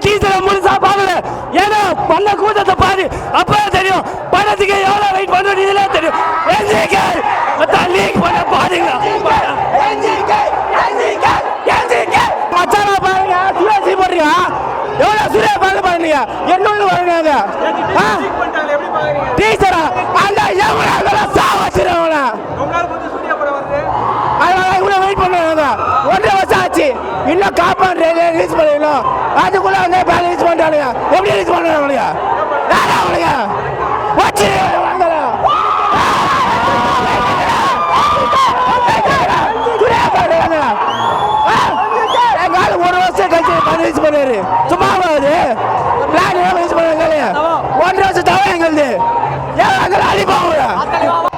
டீசரை முழுசா பாக்கல. ஏன்னா பண்ண கூட்டத்தை பாரு, அப்பதான் தெரியும் பணத்துக்கு எவ்வளவு வெயிட் பண்ணுறது இதெல்லாம் தெரியும். லீக் பண்ண பாருங்க. மச்சான பாருங்க, சுரேஷ் போடுறீங்க. எவ்வளவு சுரேஷ் பாருங்க பாருங்க, என்னொன்னு வருங்க டீச்சரா அந்த எவ்வளவு சாவச்சிருவாங்க. அதனால இவ்வளவு வெயிட் பண்ணுவாங்க. 1.5 வருஷம் ஆச்சு, இன்னும் காப்பான் ரிலீஸ் பண்ணிடணும். அதுக்குள்ள வந்து ரிலீஸ் பண்றாங்க. எப்படி ரிலீஸ் பண்றாங்க அவனுங்க வச்சு ரிலீஸ் பண்ணாரு. சும்மா பிளான் ரிலீஸ் பண்ணாங்க. 1.5 வருஷம் தவிர எங்களுக்கு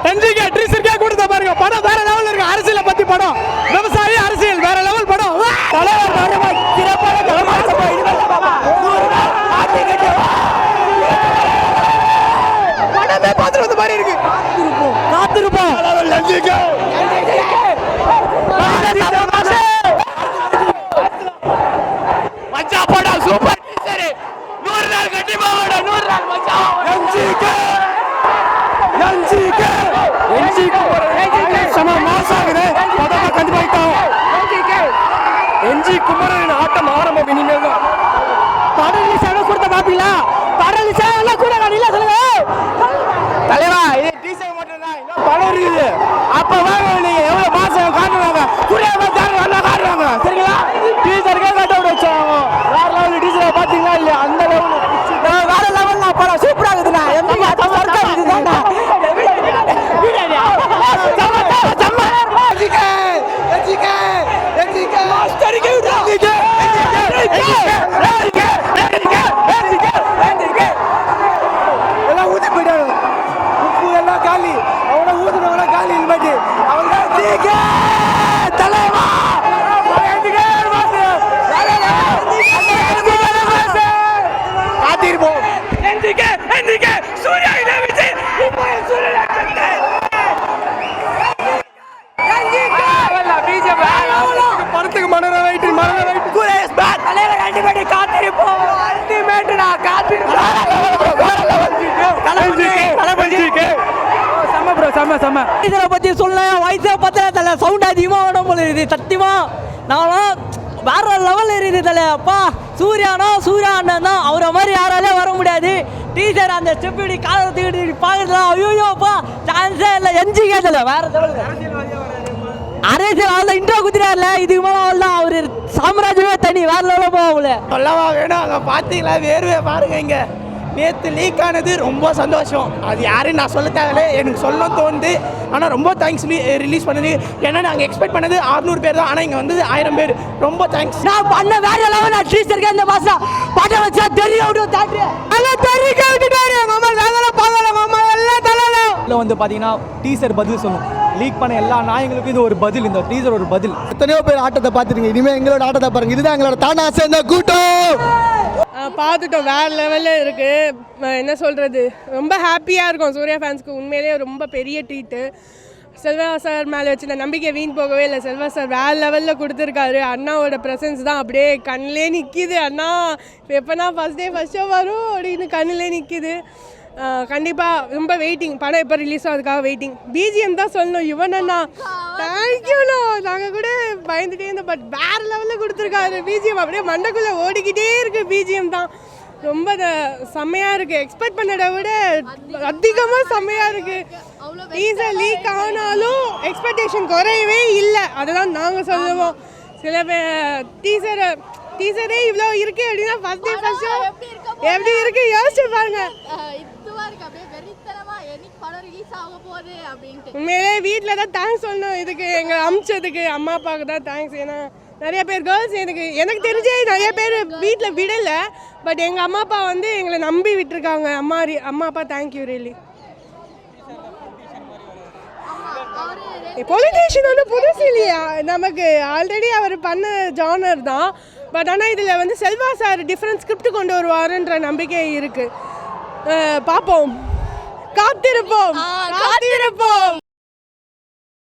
என்ஜிகே டீசர்க்கே கொடுத்த பாருங்க. படம் வேற லெவல் இருக்கு. அரசியலை பத்தி படம், விவசாயி அரசியல் வேற லெவல் படம். தலைவர் படமே பார்த்துட்டு வந்த மாதிரி இருக்கு. காத்திருப்போம். மச்சா படம் சூப்பர் டீசர். 100 நாள் கண்டிப்பா ஓடும். 100 நாள் மச்சா. சம மாசாகுது. படமா கண்டிப்பா இட்டாகும். என்ஜி குமரன் ஆட்டம் ஆரம்பம் இனிமேல் தான். படம் ரிலீஸ் ஆக கொடுத்த பாப்பீங்களா? படம் ரிலீஸ் ஆக கூட இல்ல சொல்லுங்க தலைவா. இது டீசர் மட்டும் தான், இன்னும் படம் இருக்குது. அப்ப வாங்க, நீங்க எவ்வளவு மாசம் காட்டுறாங்க, குடியாம நல்லா காட்டுறாங்க. சரிங்களா? டீசருக்கே கட்ட விட வச்சாங்க. வேற லெவல் டீசரை பாத்தீங்களா இல்லையா? அந்த லெவல் வேற லெவல் படம் சூப்பரா இருக்குதுண்ணா. எல்லாம் ஊதி போயிட்டாங்க. உப்பு எல்லாம் காலி. அவனை ஊதுனவன காலி இனிமேட்டு அவங்க தலைவா காத்திருப்போம். சூர்யா படத்துக்கு மனர வெயிட் காத்திருப்போம். இதை பத்தி சொல்ல வயசா பத்திர சவுண்ட் அதிகமா வேணும் போல இது. சத்தியமா நானும் வேற லெவல் இருக்குது தலை. அப்பா சூர்யானா சூர்யா அண்ணன் தான். அவரை மாதிரி யாராலே வர முடியாது. டீச்சர் அந்த ஸ்டெப் இப்படி காலத்துக்கிட்டு பார்க்கலாம். ஐயோப்பா சான்ஸே இல்லை. என்ஜிகே தலை வேற லெவல். அரசியல் அவள் இன்ட்ரோ குத்துறாருல, இதுக்கு மேலே அவள் தான். அவரு சாம்ராஜ்யமே தனி வேற லெவலில் போகல. சொல்லவா வேணும். அங்கே பார்த்தீங்களா வேர்வே பாருங்க. இங்கே நேற்று லீக் ஆனது ரொம்ப சந்தோஷம். அது யாருன்னு நான் சொல்ல தேவையில்ல, எனக்கு சொல்ல தோணுது. ஆனால் ரொம்ப தேங்க்ஸ் ரிலீஸ் பண்ணது. ஏன்னா நாங்கள் எக்ஸ்பெக்ட் பண்ணது 600 பேர் தான், ஆனால் இங்கே வந்து 1000 பேர். ரொம்ப தேங்க்ஸ். நான் பண்ண வேற லெவல். நான் டீச்சருக்கு இந்த மாதம் படம் வச்சா தெரியும் தேட்டரு எல்லாம் தெரிவிக்க விட்டுட்டாரு. எங்கள் அம்மா நாங்களாம் பார்க்கலாம். எங்கள் அம்மா எல்லாம் தரலாம். இல்லை வந்து பார்த்தீங்கன்னா டீச்சர் பதில் சொல்லும். லீக் பண்ண எல்லா நாயங்களுக்கும் இது ஒரு பதில். இந்த டீசர் ஒரு பதில். எத்தனையோ பேர் ஆட்டத்தை பார்த்துருங்க. இனிமேல் எங்களோட ஆட்டத்தை பாருங்க. இதுதான் எங்களோட தானா சேர்ந்த கூட்டம். பார்த்துட்டோம். வேறு லெவலில் இருக்குது. என்ன சொல்கிறது, ரொம்ப ஹாப்பியாக இருக்கும். சூர்யா ஃபேன்ஸ்க்கு உண்மையிலேயே ரொம்ப பெரிய ட்ரீட்டு. செல்வா சார் மேலே வச்சு நான் நம்பிக்கை வீண் போகவே இல்லை. செல்வா சார் வேறு லெவலில் கொடுத்துருக்காரு. அண்ணாவோட ப்ரெசன்ஸ் தான் அப்படியே கண்ணிலே நிற்கிது. அண்ணா எப்போனா ஃபஸ்ட் ஷோ வரும் அப்படின்னு கண்ணிலே நிற்கிது. கண்டிப்பாக ரொம்ப வெயிட்டிங். படம் எப்போ ரிலீஸ் ஆகுதுக்காக வெயிட்டிங். பிஜிஎம் தான் சொல்லணும். யுவன் அண்ணா தேங்க்யூண்ணா. நாங்கள் கூட பயந்துகிட்டே இருந்தோம். பட் வேறு லெவலில் கொடுத்துருக்காரு. பிஜிஎம் அப்படியே மண்டைக்குள்ளே ஓடிக்கிட்டே இருக்குது. பிஜிஎம் தான் ரொம்ப செம்மையாக இருக்குது. எக்ஸ்பெக்ட் பண்ணதை விட அதிகமாக செம்மையாக இருக்குது. டீசர் லீக் ஆனாலும் எக்ஸ்பெக்டேஷன் குறையவே இல்லை. அதுதான் நாங்கள் சொல்லுவோம். சில பேர் டீசரே இவ்வளோ இருக்குது அப்படின்னா ஃபர்ஸ்ட் ஷோ எப்படி இருக்கு யோசிச்சு பாருங்க. உண்மையிலே வீட்டில் தான் தேங்க்ஸ் சொல்லணும். இதுக்கு எங்கள் அமிச்சதுக்கு அம்மா அப்பாவுக்கு தான் தேங்க்ஸ். ஏன்னா நிறைய பேர் கேர்ள்ஸ் எனக்கு தெரிஞ்சே நிறைய பேர் வீட்டில் விடலை. பட் எங்கள் அம்மா அப்பா வந்து எங்களை நம்பி விட்டுருக்காங்க. அம்மா அப்பா தேங்க்யூ ரியலி. பொலிட்டீஷியன் வந்து புதுசு இல்லையா, நமக்கு ஆல்ரெடி அவர் பண்ண ஜானர் தான். பட் ஆனால் இதில் வந்து செல்வா சார் டிஃப்ரெண்ட் ஸ்கிரிப்ட் கொண்டு வருவாருன்ற நம்பிக்கை இருக்குது. பார்ப்போம், காத்திருப்போம்.